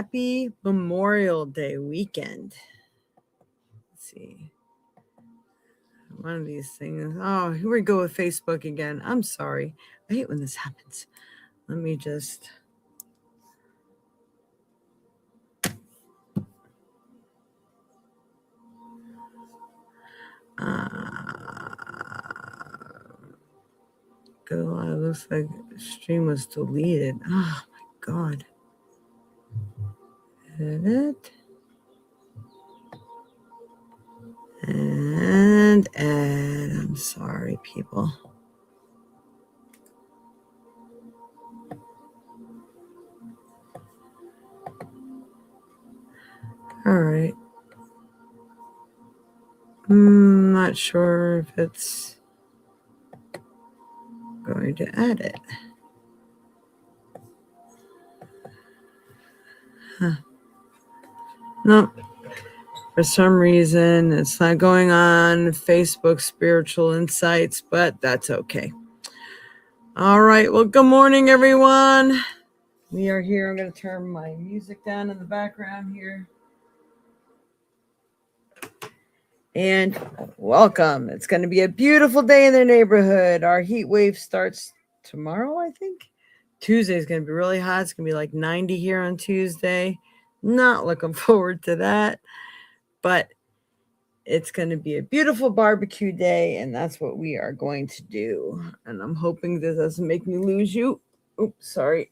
happy Memorial Day weekend. Let's see. One of these things. Oh, here we go with Facebook again. I'm sorry. I hate when this happens. Let me just. Go live. Looks like the stream was deleted. Oh my god. Edit. And add. I'm sorry, people. All right. Not sure if it's going to add it. Huh. No. For some reason, it's not going on Facebook Spiritual Insights, but that's okay. All right. Well, good morning, everyone. We are here. I'm going to turn my music down in the background here. And welcome. It's going to be a beautiful day in the neighborhood. Our heat wave starts tomorrow, I think. Tuesday is going to be really hot. It's going to be like 90 here on Tuesday. Not looking forward to that. But it's going to be a beautiful barbecue day, and that's what we are going to do. And I'm hoping this doesn't make me lose you. Oops, sorry.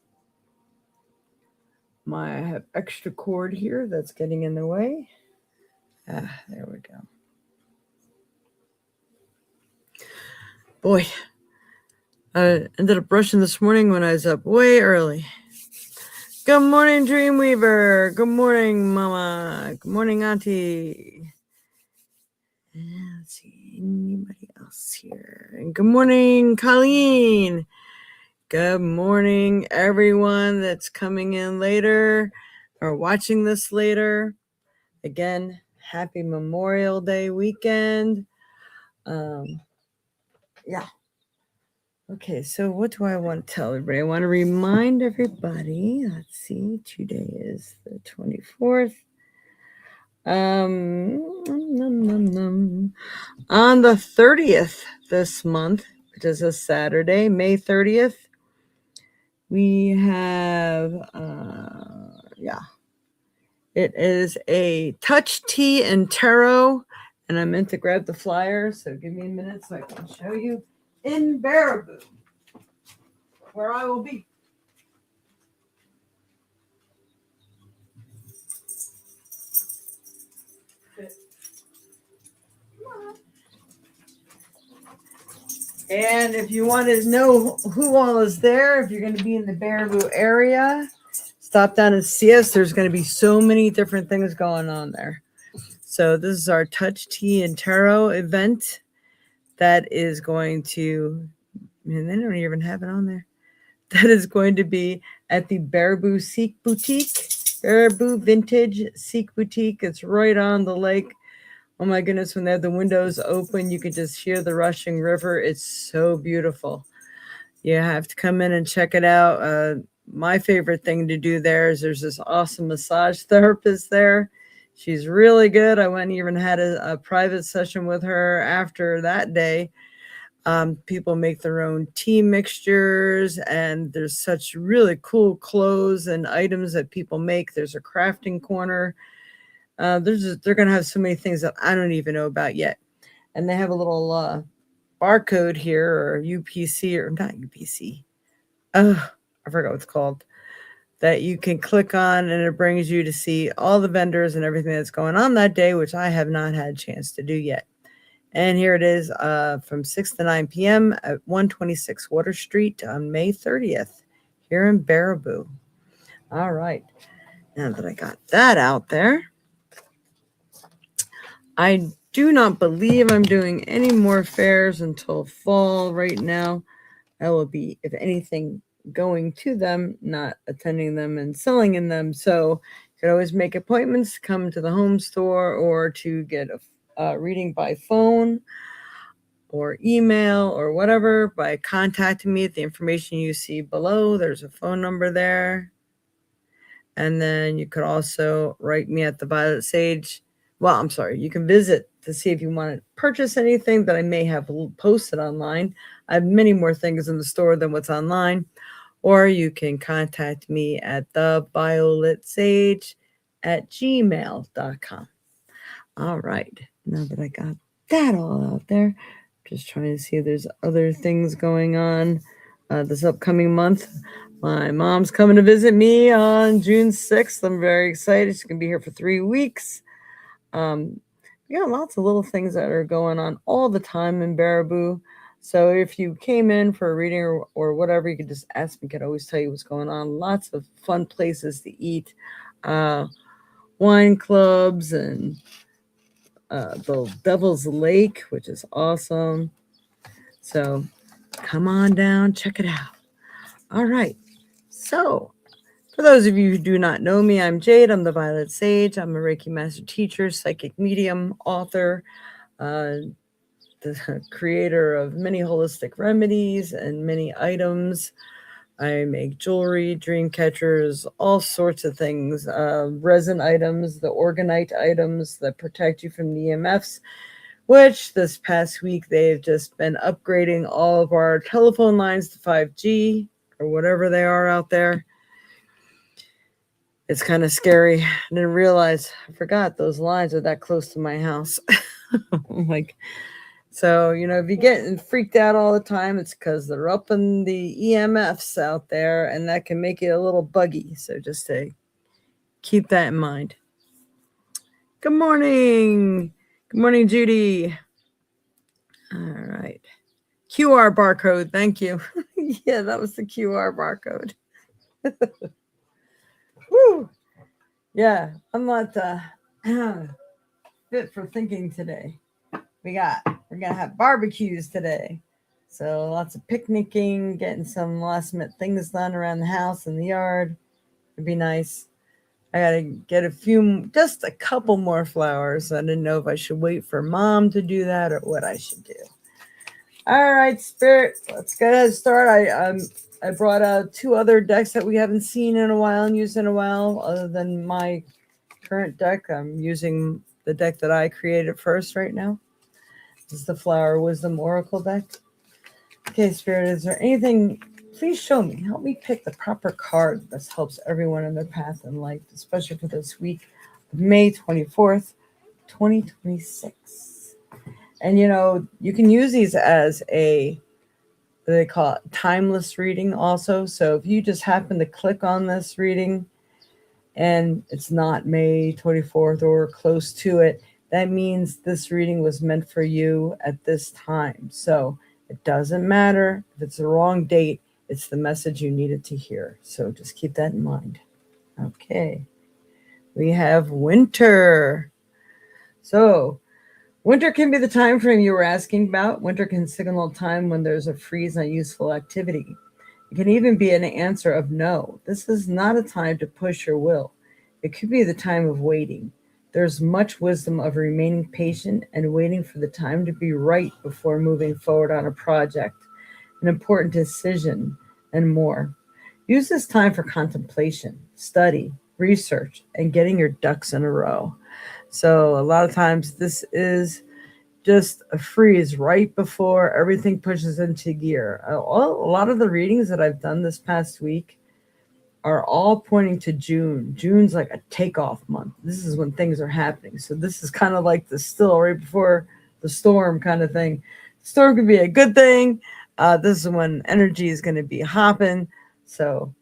I have extra cord here that's getting in the way. There we go. Boy, I ended up brushing this morning when I was up way early. Good morning, Dreamweaver. Good morning, Mama. Good morning, Auntie. And let's see, anybody else here? And good morning, Colleen. Good morning, everyone that's coming in later or watching this later. Again, happy Memorial Day weekend. Yeah. Okay, so what do I want to tell everybody? I want to remind everybody, let's see, today is the 24th. On the 30th this month, which is a Saturday, May 30th, we have, it is a touch tea and tarot, and I meant to grab the flyer, so give me a minute so I can show you in Baraboo, where I will be. And if you want to know who all is there, if you're going to be in the Baraboo area, stop down and see us. There's going to be so many different things going on there. So this is our Touch Tea and Tarot event that is going to, and they don't even have it on there. That is going to be at the Baraboo Sikh Boutique, Baraboo Vintage Sikh Boutique. It's right on the lake. Oh my goodness, when they have the windows open, you can just hear the rushing river. It's so beautiful. You have to come in and check it out. My favorite thing to do there is there's this awesome massage therapist there. She's really good. I went and even had a private session with her after that day. People make their own tea mixtures, and there's such really cool clothes and items that people make. There's a crafting corner. They're going to have so many things that I don't even know about yet. And they have a little barcode here, or UPC, or not UPC. Oh, I forgot what it's called. That you can click on, and it brings you to see all the vendors and everything that's going on that day, which I have not had a chance to do yet. And here it is from 6 to 9 p.m. at 126 Water Street on May 30th here in Baraboo. All right. Now that I got that out there, I do not believe I'm doing any more fairs until fall right now. I will be, if anything, going to them, not attending them and selling in them. So you can always make appointments to come to the home store or to get a reading by phone or email or whatever by contacting me at the information you see below. There's a phone number there. And then you could also write me at the Violet Sage. Well, I'm sorry, you can visit to see if you want to purchase anything that I may have posted online. I have many more things in the store than what's online. Or you can contact me at thevioletsage@gmail.com. All right. Now that I got that all out there, just trying to see if there's other things going on this upcoming month. My mom's coming to visit me on June 6th. I'm very excited. She's going to be here for 3 weeks. We got lots of little things that are going on all the time in Baraboo. So if you came in for a reading or whatever, you could just ask me. I could always tell you what's going on. Lots of fun places to eat. Wine clubs and the Devil's Lake, which is awesome. So come on down, check it out. All right. So for those of you who do not know me, I'm Jade. I'm the Violet Sage. I'm a Reiki Master Teacher, Psychic Medium, author, the creator of many holistic remedies and many items. I make jewelry, dream catchers, all sorts of things, resin items, the organite items that protect you from the EMFs, which this past week they've just been upgrading all of our telephone lines to 5G or whatever they are out there. It's kind of scary. I didn't realize, I forgot those lines are that close to my house. Like, so, if you're getting freaked out all the time, it's because they're up in the EMFs out there, and that can make it a little buggy. So just to keep that in mind. Good morning. Good morning, Judy. All right. QR barcode. Thank you. Yeah, that was the QR barcode. Woo. Yeah, I'm not fit for thinking today. We're gonna have barbecues today, so lots of picnicking, getting some last minute things done around the house and the yard. It'd be nice. I gotta get just a couple more flowers. I didn't know if I should wait for Mom to do that or what I should do. All right, Spirit, let's go ahead and start. I brought out 2 other decks that we haven't seen in a while and used in a while, other than my current deck. I'm using the deck that I created first right now. This is the Flower Wisdom Oracle deck. Okay, Spirit, is there anything? Please show me. Help me pick the proper card that helps everyone in their path in life, especially for this week of May 24th, 2026. And, you can use these as they call it timeless reading also. So if you just happen to click on this reading and it's not May 24th or close to it, that means this reading was meant for you at this time. So it doesn't matter if it's the wrong date, it's the message you needed to hear. So just keep that in mind. Okay. We have winter. So winter can be the time frame you were asking about. Winter can signal a time when there's a freeze on useful activity. It can even be an answer of no. This is not a time to push your will. It could be the time of waiting. There's much wisdom of remaining patient and waiting for the time to be right before moving forward on a project, an important decision, and more. Use this time for contemplation, study, research, and getting your ducks in a row. So a lot of times this is just a freeze right before everything pushes into gear. A lot of the readings that I've done this past week are all pointing to June. June's like a takeoff month. This is when things are happening. So this is kind of like the still right before the storm kind of thing. Storm could be a good thing. This is when energy is going to be hopping. So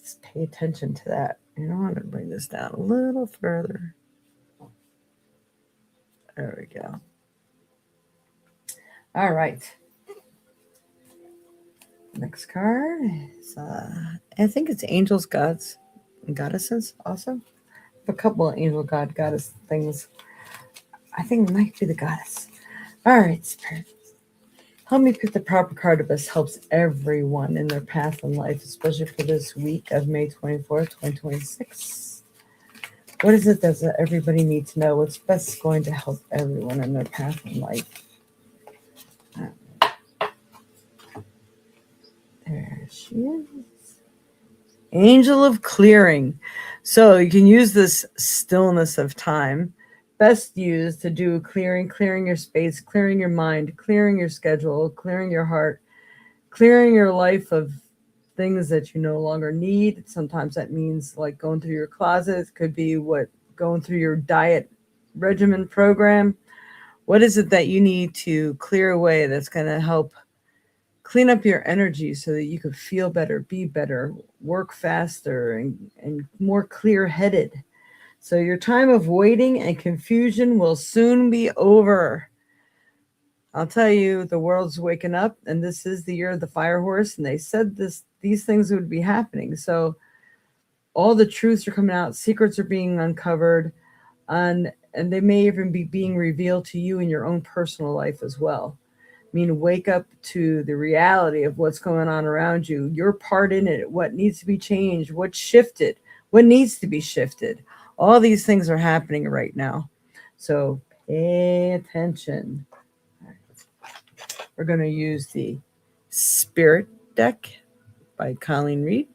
just pay attention to that. I'm going to bring this down a little further. There we go. All right. Next card is, I think it's Angels, Gods, and Goddesses also. A couple of Angel, God, Goddess things. I think it might be the Goddess. All right, Spirit. Help me pick the proper card that best helps everyone in their path in life, especially for this week of May 24th, 2026. What is it that everybody needs to know? What's best going to help everyone in their path in life? There she is. Angel of clearing. So you can use this stillness of time, best used to do clearing your space, clearing your mind, clearing your schedule, clearing your heart, clearing your life of things that you no longer need. Sometimes that means like going through your closet. It could be going through your diet regimen program. What is it that you need to clear away that's going to help clean up your energy so that you could feel better, be better, work faster, and more clear headed? So your time of waiting and confusion will soon be over. I'll tell you, the world's waking up, and this is the year of the fire horse, and they said these things would be happening. So all the truths are coming out, secrets are being uncovered, and they may even be being revealed to you in your own personal life as well. I mean, wake up to the reality of what's going on around you, your part in it, what needs to be changed, what shifted, what needs to be shifted. All these things are happening right now. So pay attention. We're going to use the Spirit deck by Colleen Reed.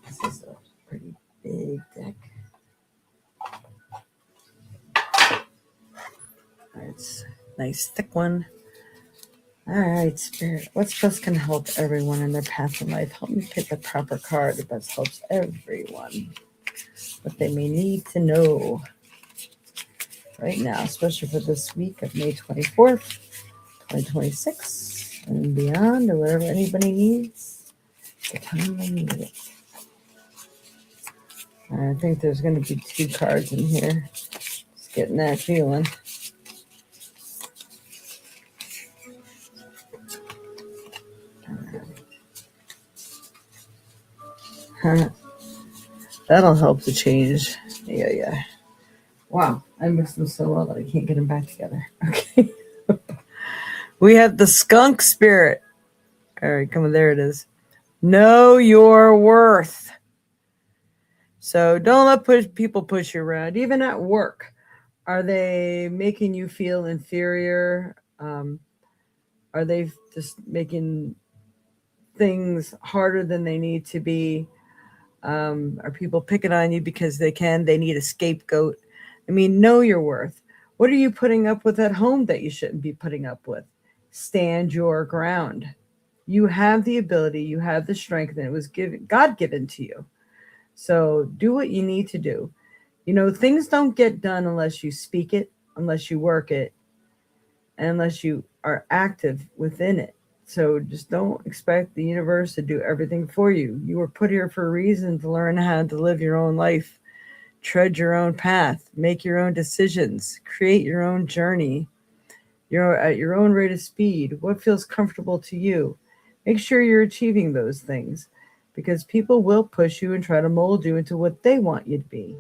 This is a pretty big deck. It's a nice thick one. All right, Spirit, what's best going to help everyone in their path in life? Help me pick the proper card that best helps everyone. What they may need to know right now, especially for this week of May 24th, 2026, and beyond, or whatever anybody needs, the time they need it. I think there's going to be 2 cards in here. Just getting that feeling. That'll help to change. Yeah. Wow, I mixed them so well that I can't get them back together. Okay. We have the Skunk Spirit. All right, come on, there it is. Know your worth. So don't let people push you around, even at work. Are they making you feel inferior? Are they just making things harder than they need to be? Are people picking on you because they need a scapegoat? I mean, know your worth. What are you putting up with at home that you shouldn't be putting up with? Stand your ground. You have the ability, you have the strength, and it was God given to you. So do what you need to do. You know, things don't get done unless you speak it, unless you work it, and unless you are active within it. So just don't expect the universe to do everything for you. You were put here for a reason, to learn how to live your own life, tread your own path, make your own decisions, create your own journey. You're at your own rate of speed. What feels comfortable to you? Make sure you're achieving those things, because people will push you and try to mold you into what they want you to be,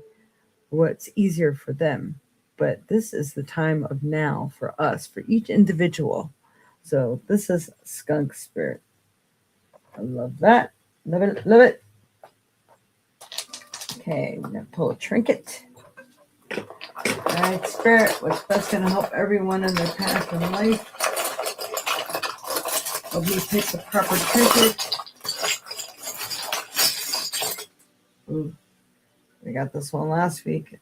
what's easier for them. But this is the time of now for us, for each individual. So this is Skunk Spirit. I love that. Love it. Love it. Okay, we're going to pull a trinket. All right, Spirit, what's best going to help everyone in their path in life? Help me pick the proper trinket. Ooh, we got this one last week.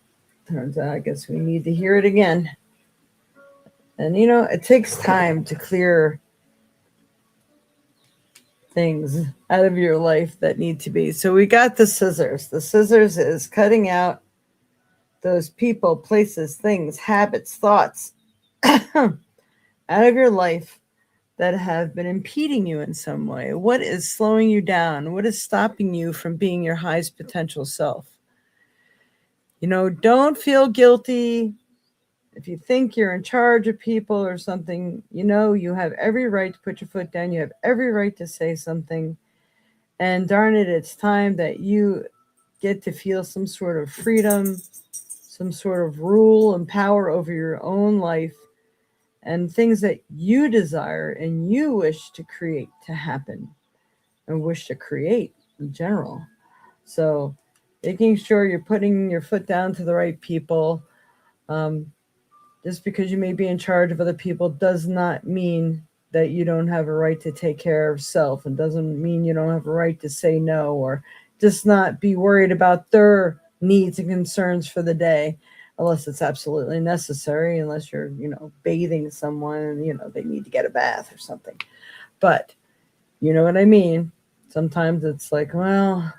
Turns out I guess we need to hear it again. And you know, it takes time to clear things out of your life that need to be. So we got the scissors. The scissors is cutting out those people, places, things, habits, thoughts out of your life that have been impeding you in some way. What is slowing you down? What is stopping you from being your highest potential self? You know, don't feel guilty. If you think you're in charge of people or something, you know, you have every right to put your foot down. You have every right to say something. And darn it, it's time that you get to feel some sort of freedom, some sort of rule and power over your own life and things that you desire and you wish to create to happen and wish to create in general. So making sure you're putting your foot down to the right people. Just because you may be in charge of other people does not mean that you don't have a right to take care of self, and doesn't mean you don't have a right to say no, or just not be worried about their needs and concerns for the day, unless it's absolutely necessary, unless you're, bathing someone and, they need to get a bath or something. But you know what I mean? Sometimes it's like, well,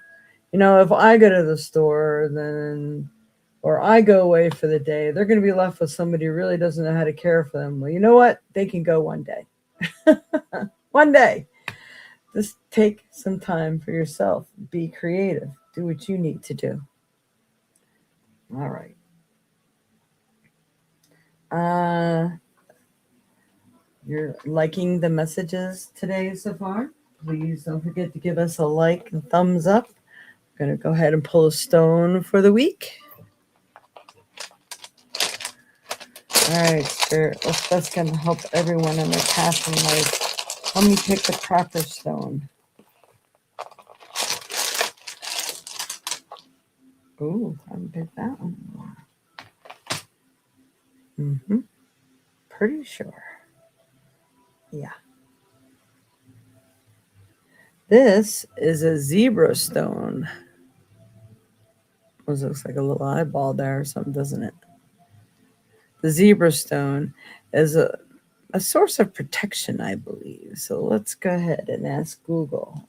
if I go to the store, then, or I go away for the day, they're going to be left with somebody who really doesn't know how to care for them. Well, you know what? They can go one day. One day. Just take some time for yourself. Be creative. Do what you need to do. All right. You're liking the messages today so far? Please don't forget to give us a like and thumbs up. I'm going to go ahead and pull a stone for the week. All right, Spirit. What's best going to help everyone in their path in life? Help me pick the proper stone. Ooh, I haven't picked that one. Pretty sure. Yeah. This is a zebra stone. It looks like a little eyeball there or something, doesn't it? The zebra stone is a source of protection, I believe. So let's go ahead and ask Google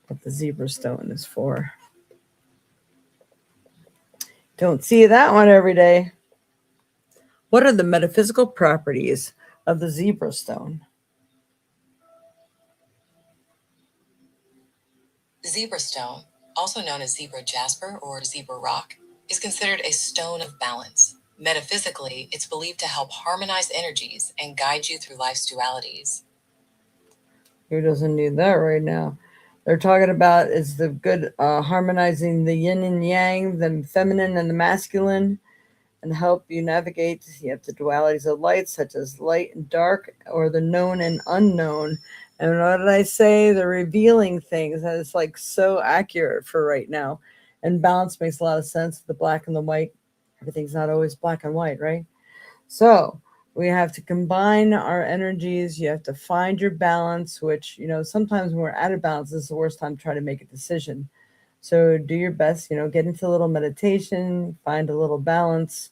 what the zebra stone is for. Don't see that one every day. What are the metaphysical properties of the zebra stone? The zebra stone, also known as zebra jasper or zebra rock, is considered a stone of balance. Metaphysically, it's believed to help harmonize energies and guide you through life's dualities. Who doesn't need that right now? They're talking about is the good harmonizing the yin and yang, the feminine and the masculine, and help you navigate the dualities of light, such as light and dark, or the known and unknown. And what did I say? The revealing things. That is like so accurate for right now. And balance makes a lot of sense. The black and the white. Everything's not always black and white, right? So we have to combine our energies. You have to find your balance, which, sometimes when we're out of balance, this is the worst time to try to make a decision. So do your best, get into a little meditation, find a little balance,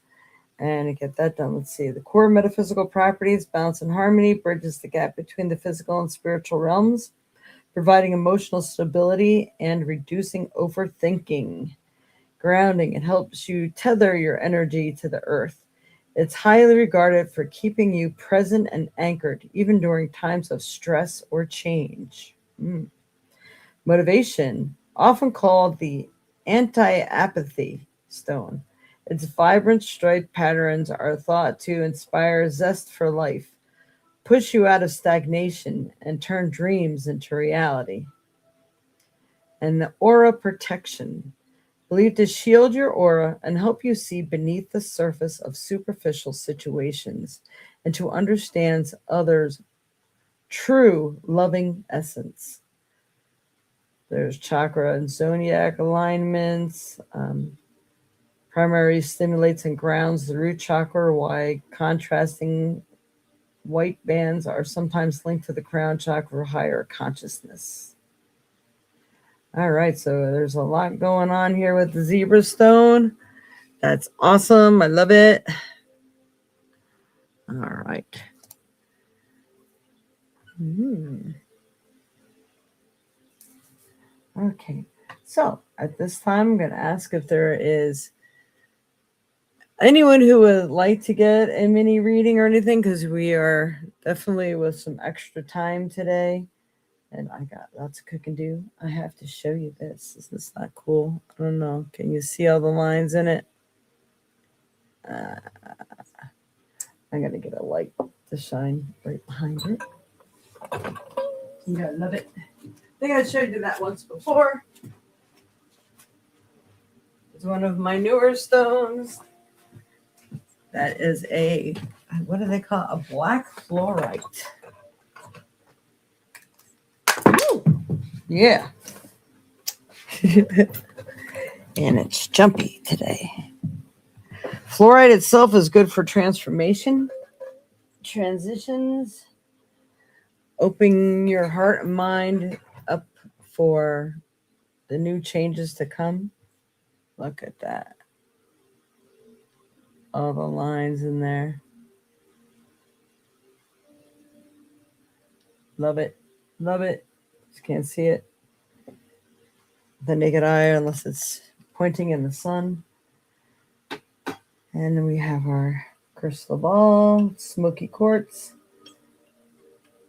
and get that done. Let's see. The core metaphysical properties, balance and harmony, bridges the gap between the physical and spiritual realms, providing emotional stability and reducing overthinking. Grounding, it helps you tether your energy to the earth. It's highly regarded for keeping you present and anchored, even during times of stress or change. Motivation, often called the anti-apathy stone. Its vibrant stripe patterns are thought to inspire zest for life, push you out of stagnation, and turn dreams into reality. And the aura protection, believed to shield your aura and help you see beneath the surface of superficial situations and to understand others' true loving essence. There's chakra and zodiac alignments. Primary stimulates and grounds the root chakra, while contrasting white bands are sometimes linked to the crown chakra for higher consciousness. All right, so there's a lot going on here with the zebra stone. That's awesome. I love it. All right. Okay, so at this time, I'm going to ask if there is anyone who would like to get a mini reading or anything, because we are definitely with some extra time today. And I got lots of cooking to do. I have to show you this. Is this not cool? I don't know. Can you see all the lines in it? I'm going to get a light to shine right behind it. You gotta love it. I think I showed you that once before. It's one of my newer stones. That is a, what do they call it? A black fluorite. Ooh, yeah. And it's jumpy today. Fluorite itself is good for transformation, transitions, open your heart and mind up for the new changes to come. Look at that. All the lines in there. Love it. Love it. Just can't see it. The naked eye, unless it's pointing in the sun. And then we have our crystal ball, smoky quartz.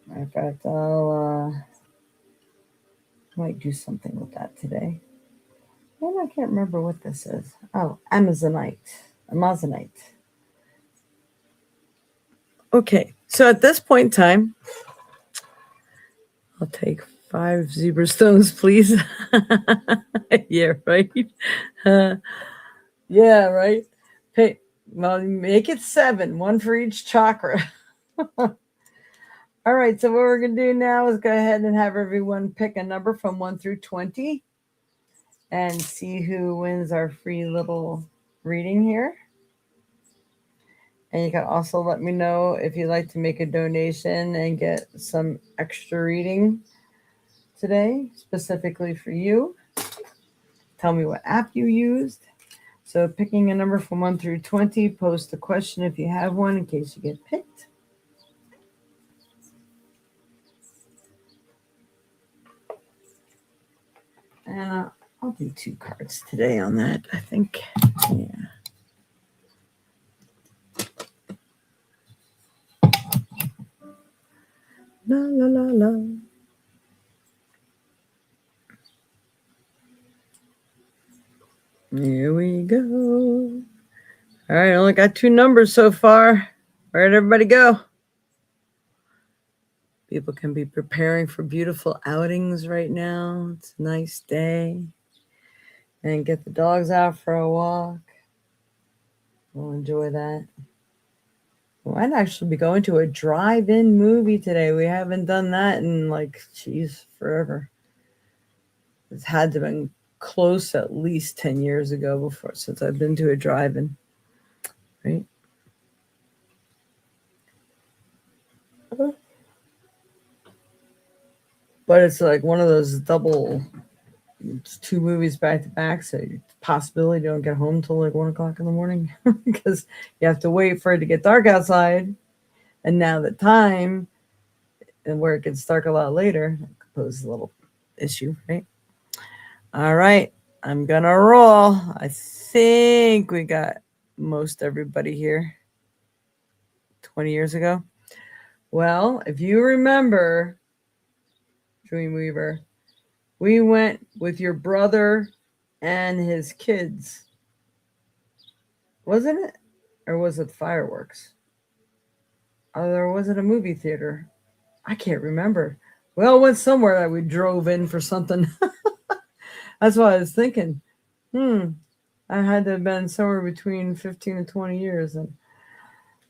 Matter of fact, I'll might do something with that today. And I can't remember what this is. Oh, Amazonite. Okay, so at this point in time, I'll take 5 zebra stones, please. Yeah, right. Yeah, right. Hey, well, make it 7, 1 for each chakra. All right, so what we're going to do now is go ahead and have everyone pick a number from 1 through 20 and see who wins our free little reading here. And you can also let me know if you'd like to make a donation and get some extra reading today, specifically for you. Tell me what app you used. So picking a number from 1 through 20, post a question if you have one in case you get picked. And I'll do 2 cards today on that, I think. Yeah. La, la, la, la. Here we go. All right, I only got 2 numbers so far. Where'd everybody go? People can be preparing for beautiful outings right now. It's a nice day. And get the dogs out for a walk. We'll enjoy that. We might actually be going to a drive-in movie today. We haven't done that in forever. It's had to have been close at least 10 years ago before since I've been to a drive-in. Right? But it's like one of those double, it's 2 movies back to back, so possibility you don't get home till like 1 o'clock in the morning because you have to wait for it to get dark outside. And now the time and where it gets dark a lot later poses a little issue, right? All right, I'm gonna roll. I think we got most everybody here 20 years ago. Well, if you remember, Dreamweaver, we went with your brother and his kids. Wasn't it? Or was it fireworks? Or was it a movie theater? I can't remember. We all went somewhere that we drove in for something. That's what I was thinking. I had to have been somewhere between 15 and 20 years. And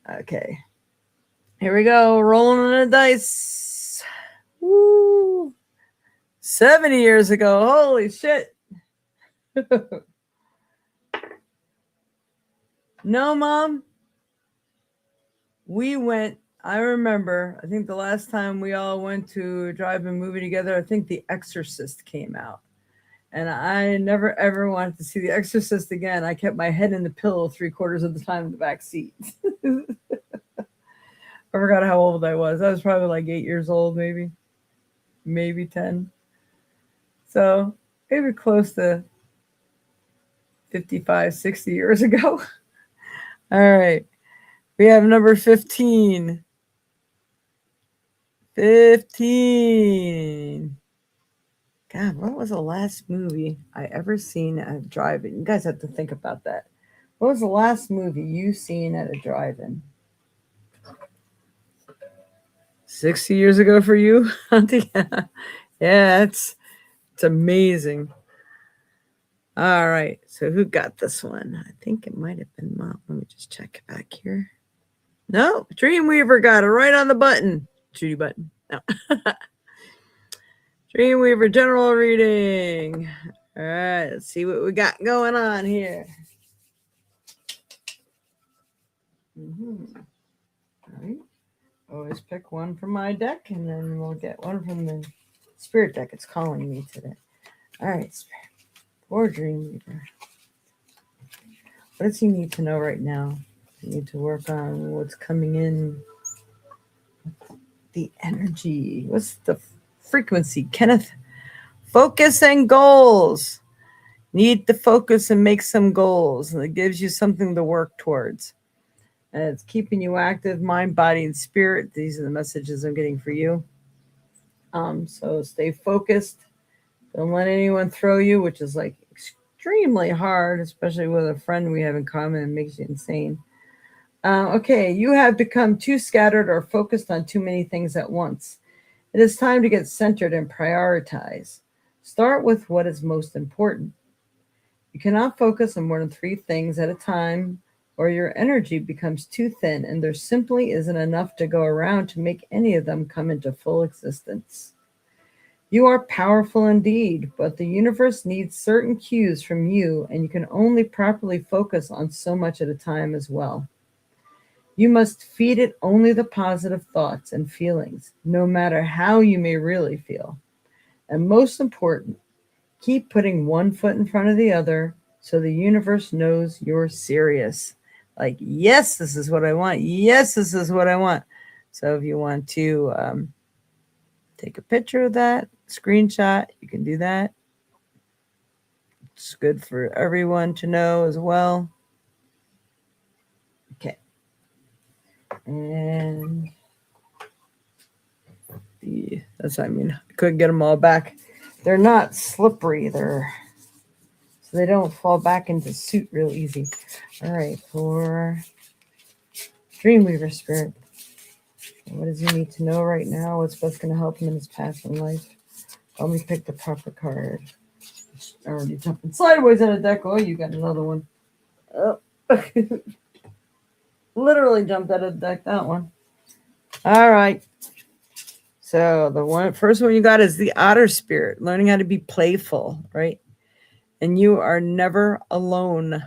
okay. Here we go. Rolling the dice. Woo. 70 years ago. Holy shit. No, Mom. We went, I remember, I think the last time we all went to a drive-in movie together, I think The Exorcist came out. And I never, ever wanted to see The Exorcist again. I kept my head in the pillow 3/4 of the time in the back seat. I forgot how old I was. I was probably like 8 years old, maybe 10. So maybe close to 55, 60 years ago. All right. We have number 15. 15. God, what was the last movie I ever seen at a drive-in? You guys have to think about that. What was the last movie you seen at a drive-in? 60 years ago for you? Yeah, it's amazing. All right, so who got this one? I think it might have been Mom. Let me just check back here. No, Dreamweaver got it right on the button. Judy button. No. Dreamweaver general reading. All right, let's see what we got going on here. All right. Oh, always pick one from my deck, and then we'll get one from the spirit deck. It's calling me today. All right, Spirit. For Dreamweaver. What does he need to know right now? You need to work on what's coming in. The energy. What's the frequency? Kenneth, focus and goals. Need to focus and make some goals. And it gives you something to work towards. And it's keeping you active, mind, body, and spirit. These are the messages I'm getting for you. So stay focused. Don't let anyone throw you, which is like extremely hard, especially with a friend we have in common. It makes you insane. Okay, you have become too scattered or focused on too many things at once. It is time to get centered and prioritize. Start with what is most important. You cannot focus on more than 3 things at a time, or your energy becomes too thin, and there simply isn't enough to go around to make any of them come into full existence. You are powerful indeed, but the universe needs certain cues from you, and you can only properly focus on so much at a time as well. You must feed it only the positive thoughts and feelings, no matter how you may really feel. And most important, keep putting one foot in front of the other so the universe knows you're serious. Like, yes, this is what I want. Yes, this is what I want. So if you want to take a picture of that, screenshot, you can do that. It's good for everyone to know as well. Okay. And that's what I mean. I couldn't get them all back. They're not slippery. So they don't fall back into suit real easy. All right, for Dreamweaver Spirit. What does he need to know right now? What's best going to help him in his path in life? Let me pick the proper card. Already jumping sideways on a deck. Oh, you got another one. Oh. Literally jumped out of the deck, that one. All right. So the first one you got is the Otter Spirit, learning how to be playful, right? And you are never alone.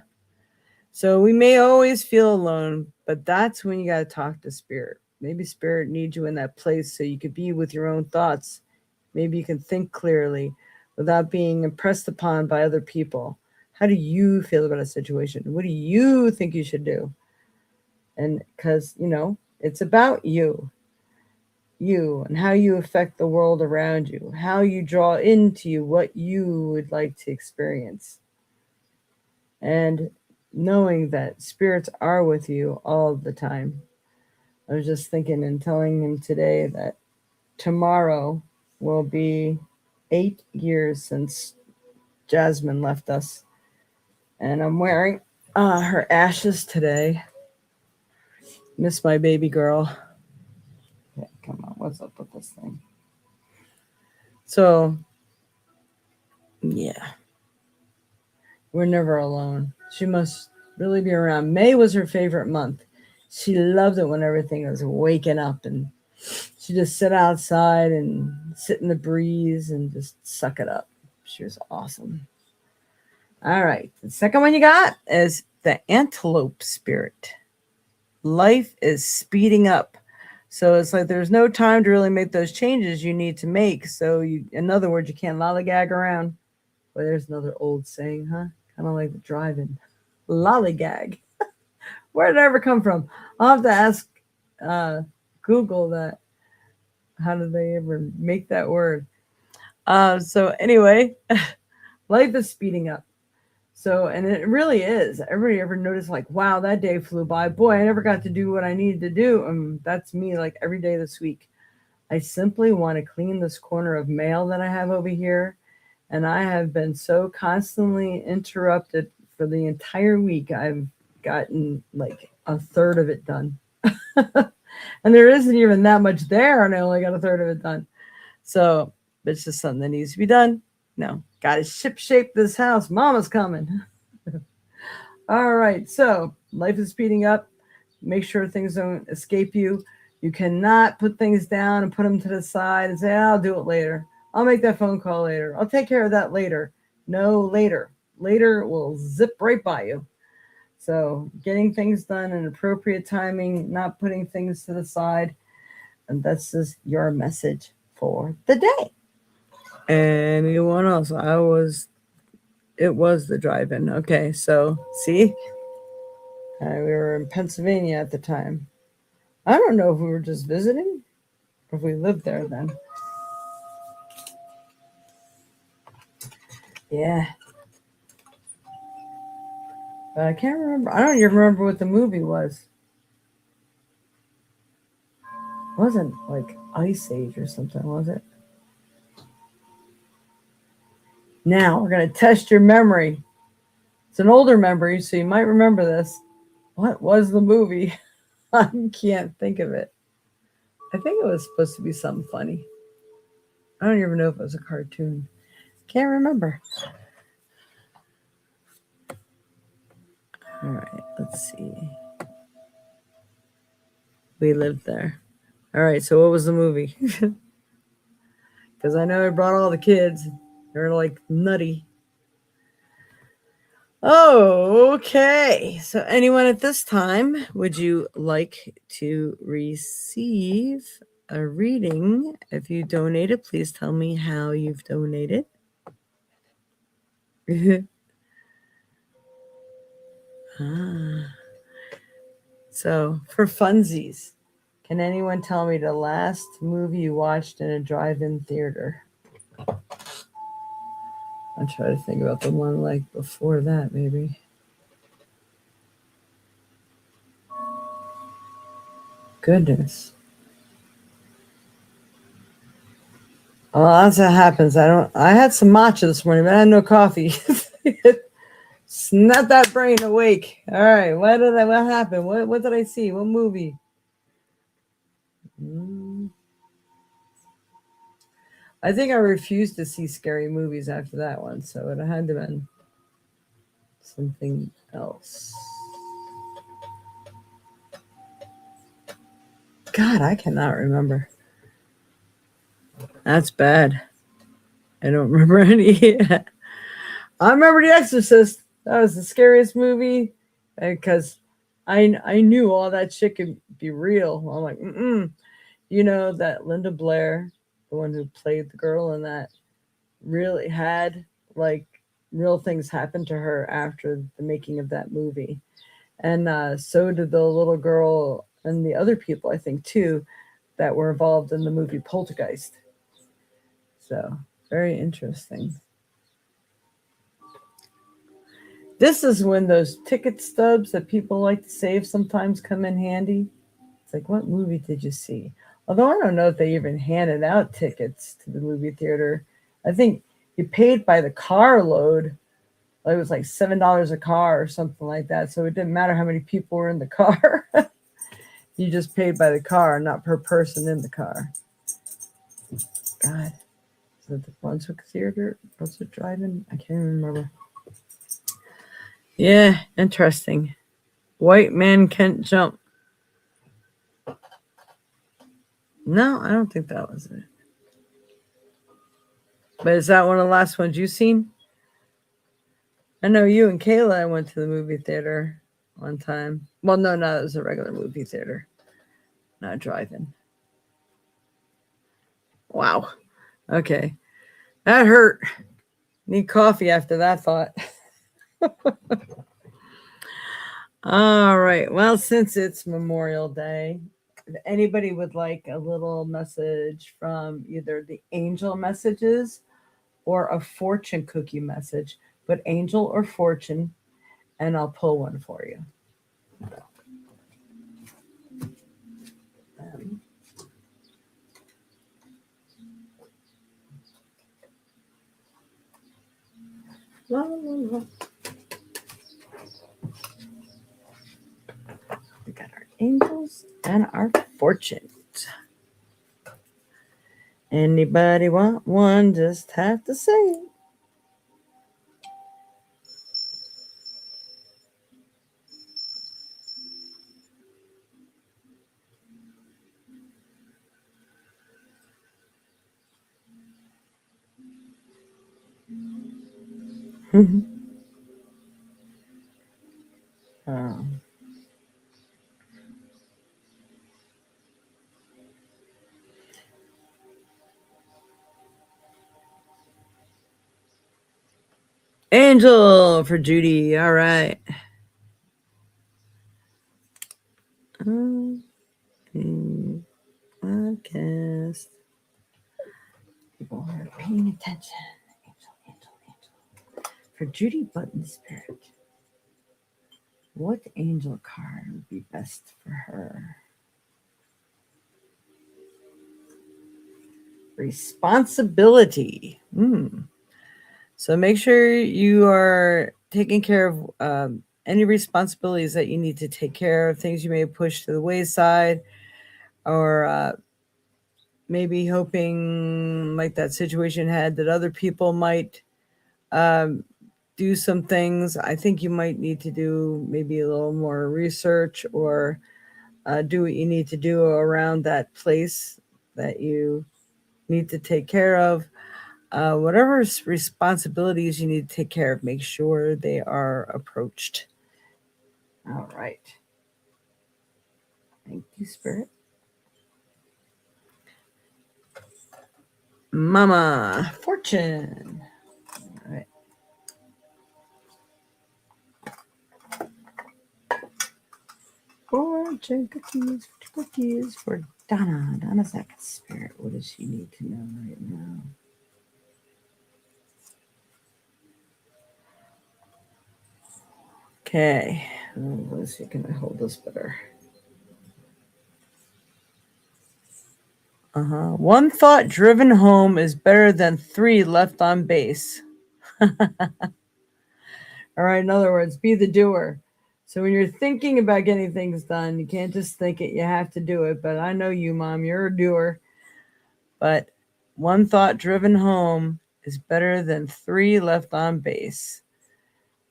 So we may always feel alone, but that's when you got to talk to Spirit. Maybe Spirit needs you in that place so you could be with your own thoughts. Maybe you can think clearly without being impressed upon by other people. How do you feel about a situation? What do you think you should do? And because, it's about you and how you affect the world around you, how you draw into you what you would like to experience. And knowing that spirits are with you all the time. I was just thinking and telling him today that tomorrow will be 8 years since Jasmine left us. And I'm wearing her ashes today. Miss my baby girl. Okay, come on, what's up with this thing? So, yeah. We're never alone. She must really be around. May was her favorite month. She loved it when everything was waking up, and she just sit outside and sit in the breeze and just suck it up. She was awesome. All right. The second one you got is the Antelope Spirit. Life is speeding up. So it's like there's no time to really make those changes you need to make. So in other words, you can't lollygag around. Well, there's another old saying, huh? Kind of like the driving. Lollygag. Where did it ever come from? I'll have to ask Google that. How did they ever make that word? So anyway, life is speeding up. So, and it really is. Everybody ever noticed like, wow, that day flew by. Boy, I never got to do what I needed to do. That's me like every day this week. I simply want to clean this corner of mail that I have over here. And I have been so constantly interrupted for the entire week. I've gotten like a third of it done. And there isn't even that much there, and I only got a third of it done. So it's just something that needs to be done. No, got to ship shape this house. Mama's coming. All right. So life is speeding up. Make sure things don't escape you. You cannot put things down and put them to the side and say, I'll do it later. I'll make that phone call later. I'll take care of that later. No, later. Later will zip right by you. So getting things done in appropriate timing, not putting things to the side. And this is your message for the day. Anyone else? It was the drive-in. Okay, so see, we were in Pennsylvania at the time. I don't know if we were just visiting or if we lived there then. Yeah. But I can't remember. I don't even remember what the movie was. It wasn't like Ice Age or something, was it? Now we're going to test your memory. It's an older memory, so you might remember this. What was the movie? I can't think of it. I think it was supposed to be something funny. I don't even know if it was a cartoon. Can't remember. All right, let's see. We lived there. All right, so what was the movie? Because I know I brought all the kids. They're like nutty. Okay. So, anyone at this time, would you like to receive a reading? If you donated, please tell me how you've donated. So, for funsies, can anyone tell me the last movie you watched in a drive-in theater? I'll try to think about the one like before that, maybe. Goodness. Well, that's what happens. I had some matcha this morning, but I had no coffee. Snap that brain awake. All right. What happened? What did I see? What movie? I think I refused to see scary movies after that one, so it had to have been something else. God, I cannot remember. That's bad. I don't remember any. I remember The Exorcist. That was the scariest movie because I knew all that shit could be real. I'm like, you know that Linda Blair, the one who played the girl in that, really had like real things happen to her after the making of that movie, and so did the little girl and the other people, I think, too, that were involved in the movie Poltergeist. So very interesting. This is when those ticket stubs that people like to save sometimes come in handy. It's like, what movie did you see? Although I don't know if they even handed out tickets to the movie theater. I think you paid by the carload. It was like $7 a car or something like that. So it didn't matter how many people were in the car. You just paid by the car, not per person in the car. God. Is that the Brunswick Theater? Brunswick Drive-In? I can't even remember. Yeah, interesting. White man can't jump. No, I don't think that was it. But is that one of the last ones you've seen? I know you and Kayla went to the movie theater one time. Well, no, it was a regular movie theater, not drive-in. Wow. Okay. That hurt. Need coffee after that thought. All right. Well, since it's Memorial Day, if anybody would like a little message from either the angel messages or a fortune cookie message, put angel or fortune, and I'll pull one for you. La, la, la. We got our angels and our fortunes. Anybody want one? Just have to say it. um, Angel for Judy. All right. Podcast. People are paying attention. Angel. For Judy Button Spirit. What angel card would be best for her? Responsibility. So make sure you are taking care of any responsibilities that you need to take care of, things you may push to the wayside, or maybe hoping, like that situation had, that other people might do some things. I think you might need to do maybe a little more research, or do what you need to do around that place that you need to take care of. Whatever responsibilities you need to take care of, make sure they are approached. All right. Thank you, Spirit. Mama Fortune. All right. Fortune cookies for Donna. Donna's that Spirit. What does she need to know right now? Okay. Let's see, can I hold this better? One thought driven home is better than 3 left on base. All right. In other words, be the doer. So when you're thinking about getting things done, you can't just think it. You have to do it. But I know you, Mom. You're a doer. But one thought driven home is better than 3 left on base.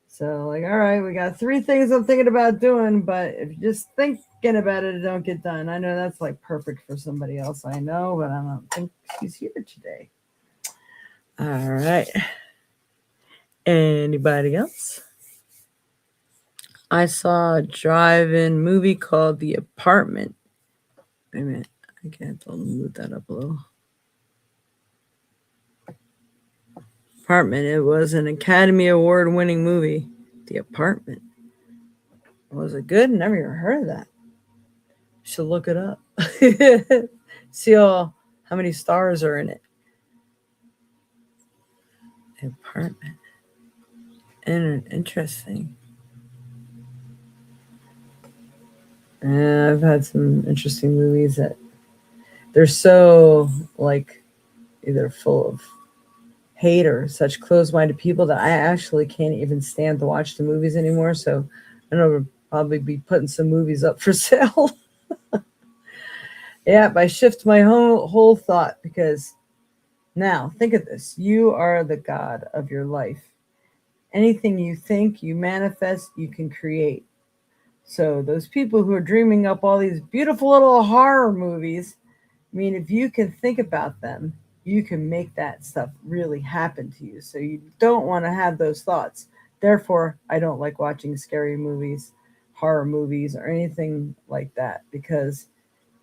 So, like, all right, we got 3 things I'm thinking about doing, but if you're just thinking about it, it don't get done. I know that's like perfect for somebody else I know, but I don't think she's here today. All right. Anybody else? I saw a drive-in movie called The Apartment. Wait a minute. I can't move that up a little. Apartment. It was an Academy Award winning movie. The Apartment. Was it good? Never even heard of that. Should look it up. See how many stars are in it. The Apartment. Interesting. I've had some interesting movies that they're so like either full of hate or such closed-minded people that I actually can't even stand to watch the movies anymore. So I know we'll probably be putting some movies up for sale. Yeah, I shift my whole thought, because now think of this. You are the God of your life. Anything you think, you manifest, you can create. So those people who are dreaming up all these beautiful little horror movies, I mean, if you can think about them, you can make that stuff really happen to you. So you don't want to have those thoughts. Therefore, I don't like watching scary movies, horror movies, or anything like that, because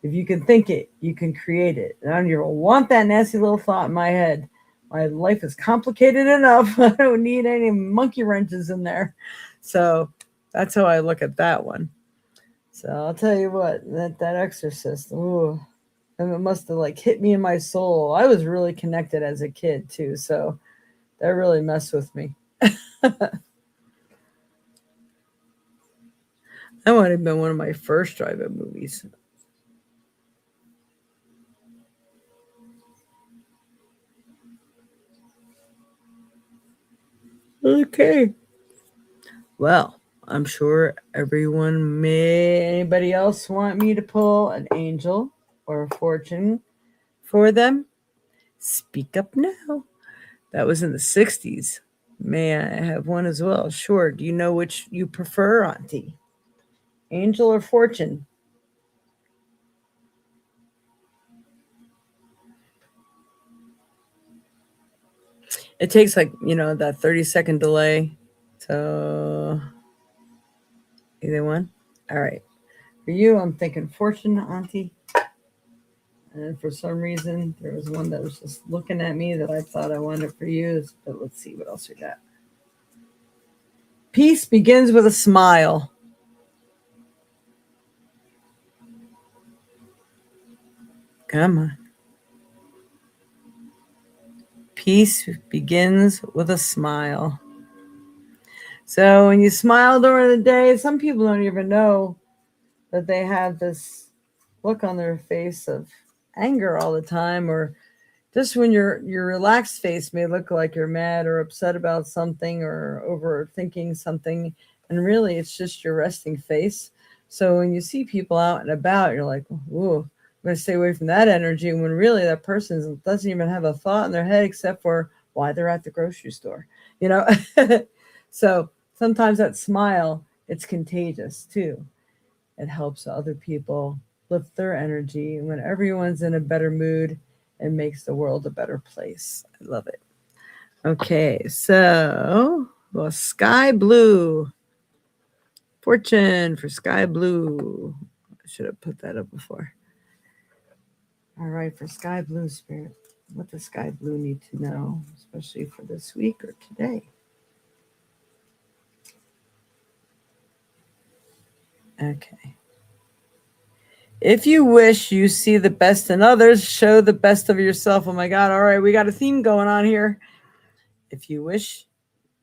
if you can think it, you can create it. And I don't even want that nasty little thought in my head. My life is complicated enough. I don't need any monkey wrenches in there. So that's how I look at that one. So I'll tell you what, that Exorcist, ooh, and it must have like hit me in my soul. I was really connected as a kid too, so that really messed with me. That might have been one of my first drive-in movies. Okay. Well, I'm sure everyone anybody else want me to pull an angel or a fortune for them? Speak up now. That was in the 60s. May I have one as well? Sure. Do you know which you prefer, Auntie? Angel or fortune? It takes like, that 30-second delay. So either one. All right. For you, I'm thinking fortune, Auntie. And for some reason, there was one that was just looking at me that I thought I wanted for you. But let's see what else we got. Peace begins with a smile. Come on. Peace begins with a smile. So when you smile during the day, some people don't even know that they have this look on their face of anger all the time, or just when your relaxed face may look like you're mad or upset about something or overthinking something, and really it's just your resting face. So when you see people out and about, you're like, "Ooh, I'm going to stay away from that energy," when really that person doesn't even have a thought in their head except for why they're at the grocery store, you know? So sometimes that smile, it's contagious too. It helps other people lift their energy. When everyone's in a better mood, it makes the world a better place. I love it. Okay, so well, sky blue. Fortune for sky blue. I should have put that up before. All right, for sky blue spirit, what does sky blue need to know, especially for this week or today? Okay. If you wish you see the best in others, show the best of yourself. Oh my God. All right, we got a theme going on here. If you wish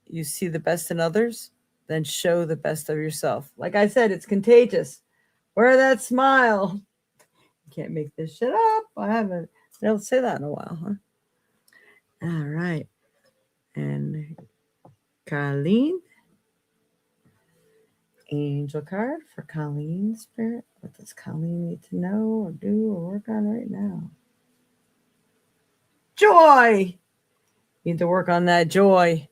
you see the best in others, then show the best of yourself. Like I said, it's contagious. Wear that smile. You can't make this shit up. I haven't been able to say that in a while, huh? All right. And Colleen. Angel card for Colleen spirit. What does Colleen need to know or do or work on right now? Joy. You need to work on that joy.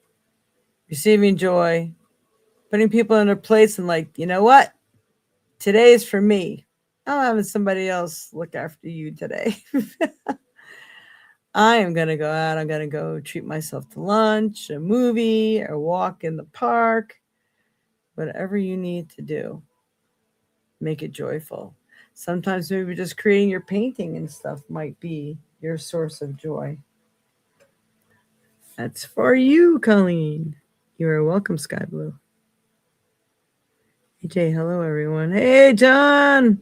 Receiving joy. Putting people in their place and like, you know what? Today is for me. I'm having somebody else look after you today. I am going to go out. I'm going to go treat myself to lunch, a movie, or walk in the park. Whatever you need to do, make it joyful. Sometimes maybe just creating your painting and stuff might be your source of joy. That's for you, Colleen. You are welcome, Sky Blue. Hey, Jay, hello, everyone. Hey, John.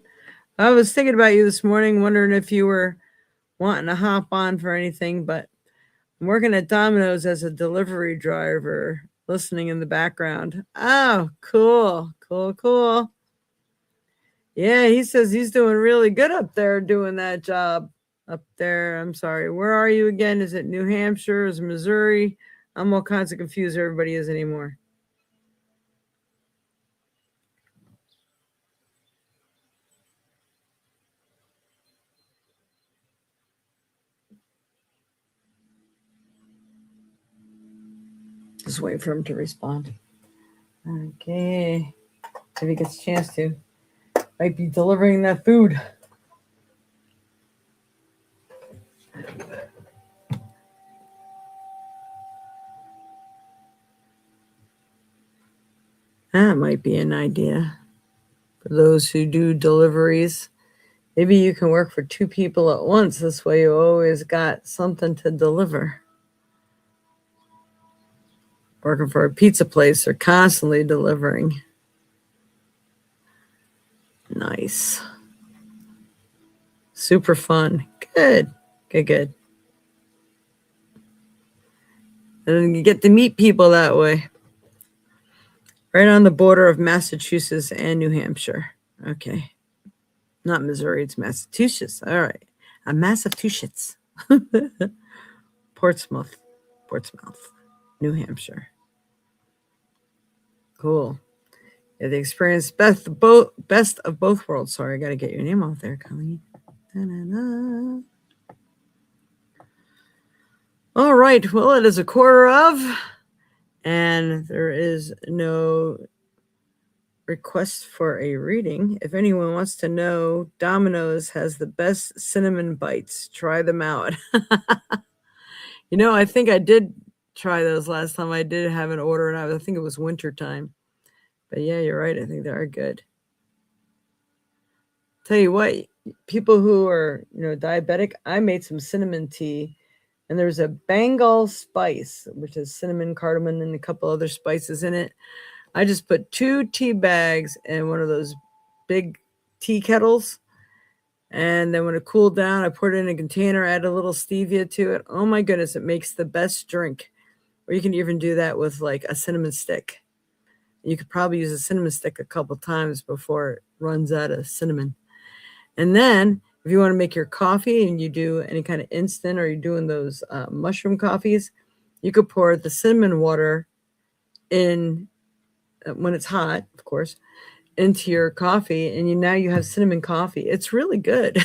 I was thinking about you this morning, wondering if you were wanting to hop on for anything, but I'm working at Domino's as a delivery driver, listening in the background. Oh, cool, cool, cool. Yeah, he says he's doing really good up there doing that job up there. I'm sorry. Where are you again? Is it New Hampshire? Is it Missouri? I'm all kinds of confused. Everybody is anymore. Just wait for him to respond. Okay. If he gets a chance to. Might be delivering that food. That might be an idea for those who do deliveries. Maybe you can work for 2 people at once. This way you always got something to deliver. Working for a pizza place, they're constantly delivering. Nice. Super fun. Good. Good. And you get to meet people that way. Right on the border of Massachusetts and New Hampshire. Okay. Not Missouri, it's Massachusetts. All right. Massachusetts. Portsmouth, New Hampshire. Cool. Yeah, they experience best of both worlds. Sorry, I got to get your name off there, Colleen. Da-na-na. All right. Well, it is 1:15, and there is no request for a reading. If anyone wants to know, Domino's has the best cinnamon bites. Try them out. I think I did try those last time. I did have an order, and I think it was winter time. But yeah, you're right. I think they are good. Tell you what, people who are, diabetic, I made some cinnamon tea, and there's a Bengal spice, which is cinnamon, cardamom, and a couple other spices in it. I just put 2 tea bags in one of those big tea kettles. And then when it cooled down, I put it in a container, add a little stevia to it. Oh my goodness, it makes the best drink. Or you can even do that with like a cinnamon stick. You could probably use a cinnamon stick a couple times before it runs out of cinnamon. And then if you want to make your coffee and you do any kind of instant or you're doing those mushroom coffees, you could pour the cinnamon water in when it's hot, of course, into your coffee, and now you have cinnamon coffee. It's really good.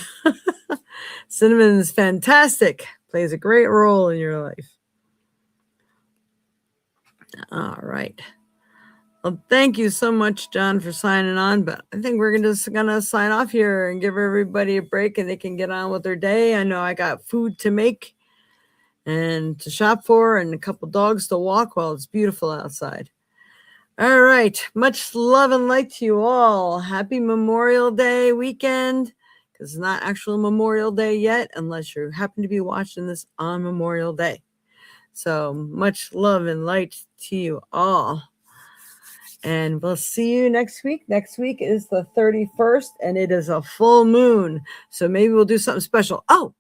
Cinnamon is fantastic. Plays a great role in your life. All right. Well, thank you so much, John, for signing on. But I think we're just gonna sign off here and give everybody a break, and they can get on with their day. I know I got food to make and to shop for, and a couple dogs to walk while it's beautiful outside. All right. Much love and light to you all. Happy Memorial Day weekend, because it's not actual Memorial Day yet, unless you happen to be watching this on Memorial Day. So much love and light to you all. And we'll see you next week. Next week is the 31st, and it is a full moon. So maybe we'll do something special. Oh,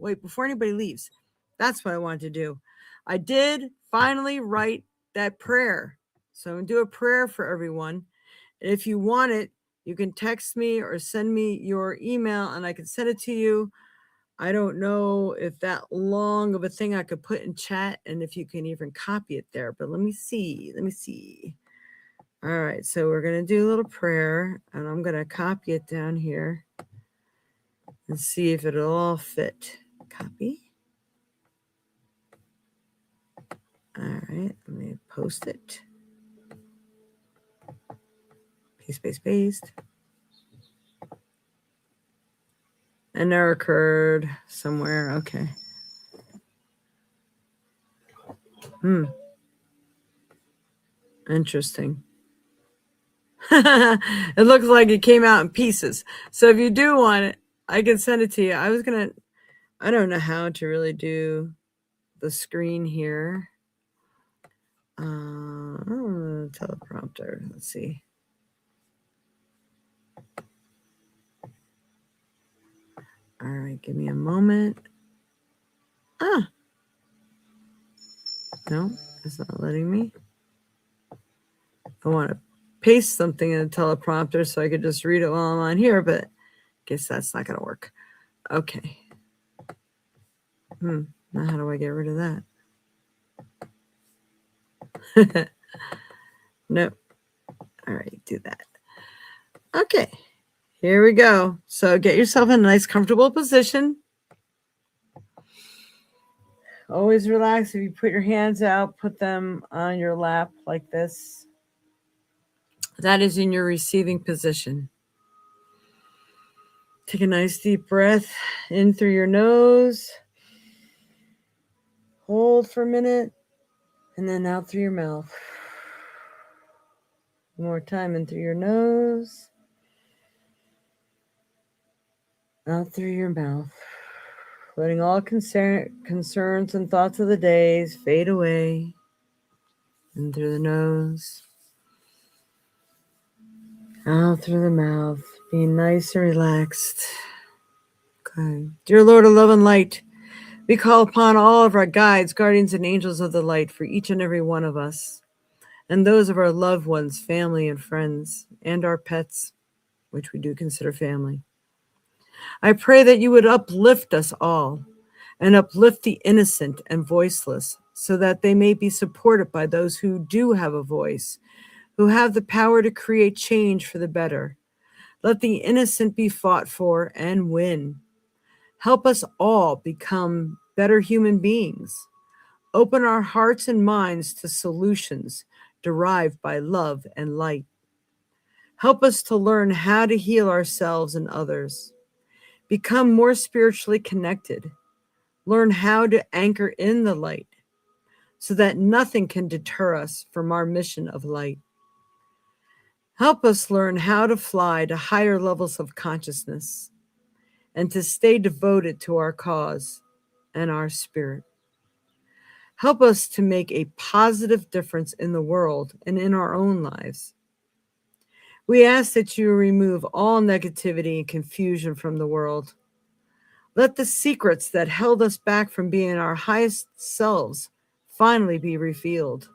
wait, before anybody leaves, that's what I wanted to do. I did finally write that prayer. So I'm going to do a prayer for everyone. And if you want it, you can text me or send me your email, and I can send it to you. I don't know if that long of a thing I could put in chat, and if you can even copy it there. But let me see. All right, so we're going to do a little prayer, and I'm going to copy it down here and see if it'll all fit. Copy. All right, let me post it. Paste. An error occurred somewhere. Okay. Interesting. It looks like it came out in pieces. So if you do want it, I can send it to you. I don't know how to really do the screen here. Teleprompter. Let's see. All right, give me a moment. No, it's not letting me. I want to paste something in a teleprompter so I could just read it while I'm on here, but I guess that's not going to work. Okay. Now how do I get rid of that? Nope. All right, do that. Okay, here we go. So get yourself in a nice, comfortable position. Always relax. If you put your hands out, put them on your lap like this. That is in your receiving position. Take a nice deep breath in through your nose. Hold for a minute, and then out through your mouth. One more time, in through your nose. Out through your mouth. Letting all concerns and thoughts of the days fade away. In through the nose. Out through the mouth. Being nice and relaxed. Okay. Dear Lord of love and light, we call upon all of our guides, guardians, and angels of the light for each and every one of us, and those of our loved ones, family, and friends, and our pets, which we do consider family. I pray that you would uplift us all and uplift the innocent and voiceless so that they may be supported by those who do have a voice, who have the power to create change for the better. Let the innocent be fought for and win. Help us all become better human beings. Open our hearts and minds to solutions derived by love and light. Help us to learn how to heal ourselves and others. Become more spiritually connected. Learn how to anchor in the light so that nothing can deter us from our mission of light. Help us learn how to fly to higher levels of consciousness and to stay devoted to our cause and our spirit. Help us to make a positive difference in the world and in our own lives. We ask that you remove all negativity and confusion from the world. Let the secrets that held us back from being our highest selves finally be revealed,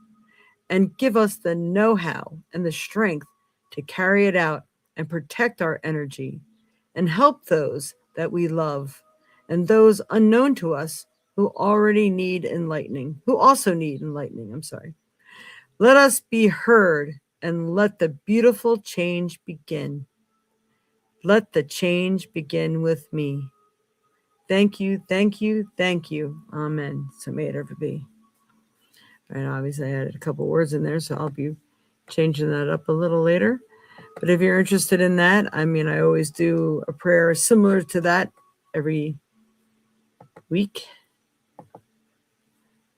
and give us the know-how and the strength to carry it out and protect our energy and help those that we love and those unknown to us who already need enlightening, who also need enlightening. Let us be heard and let the beautiful change begin. Let the change begin with me. Thank you, thank you, thank you. Amen. So may it ever be. And obviously I added a couple words in there, so I'll be changing that up a little later. But if you're interested in that, I always do a prayer similar to that every week.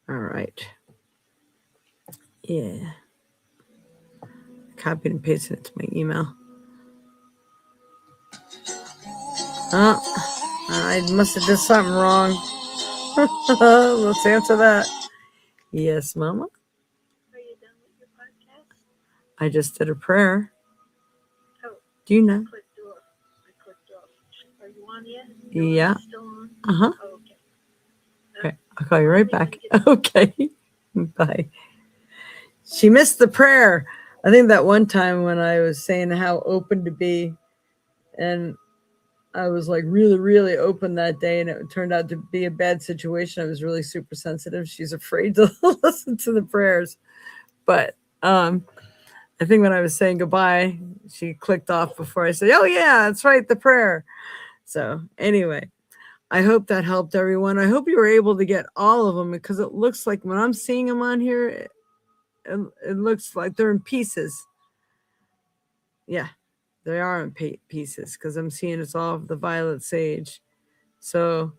All right. Yeah. Copied and pasted it to my email. Oh, I must have did something wrong. Let's answer that. Yes, Mama. Are you done with your podcast? I just did a prayer. Oh. Do you know? I clicked off. Are you on yet? Yeah. Still on? Uh-huh. Oh, okay. Okay. I'll call you right back. Okay. Bye. She missed the prayer. I think that one time when I was saying how open to be, and I was like really, really open that day, and it turned out to be a bad situation. I was really super sensitive. She's afraid to listen to the prayers. But I think when I was saying goodbye, she clicked off before I said, oh yeah, that's right, the prayer. So anyway, I hope that helped everyone. I hope you were able to get all of them, because it looks like when I'm seeing them on here, it looks like they're in pieces. Yeah, they are in pieces, because I'm seeing it's all the violet sage. So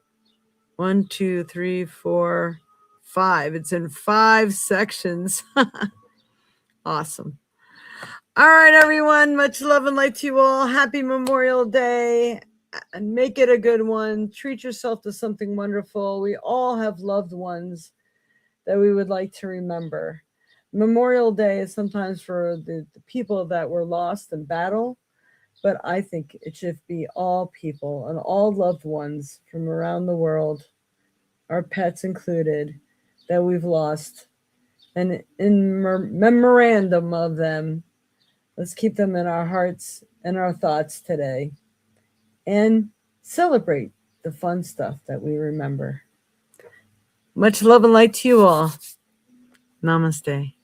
1, 2, 3, 4, 5. It's in 5 sections. Awesome. All right, everyone. Much love and light to you all. Happy Memorial Day. And make it a good one. Treat yourself to something wonderful. We all have loved ones that we would like to remember. Memorial Day is sometimes for the people that were lost in battle, but I think it should be all people and all loved ones from around the world, our pets included, that we've lost. And in memorandum of them, let's keep them in our hearts and our thoughts today, and celebrate the fun stuff that we remember. Much love and light to you all. Namaste.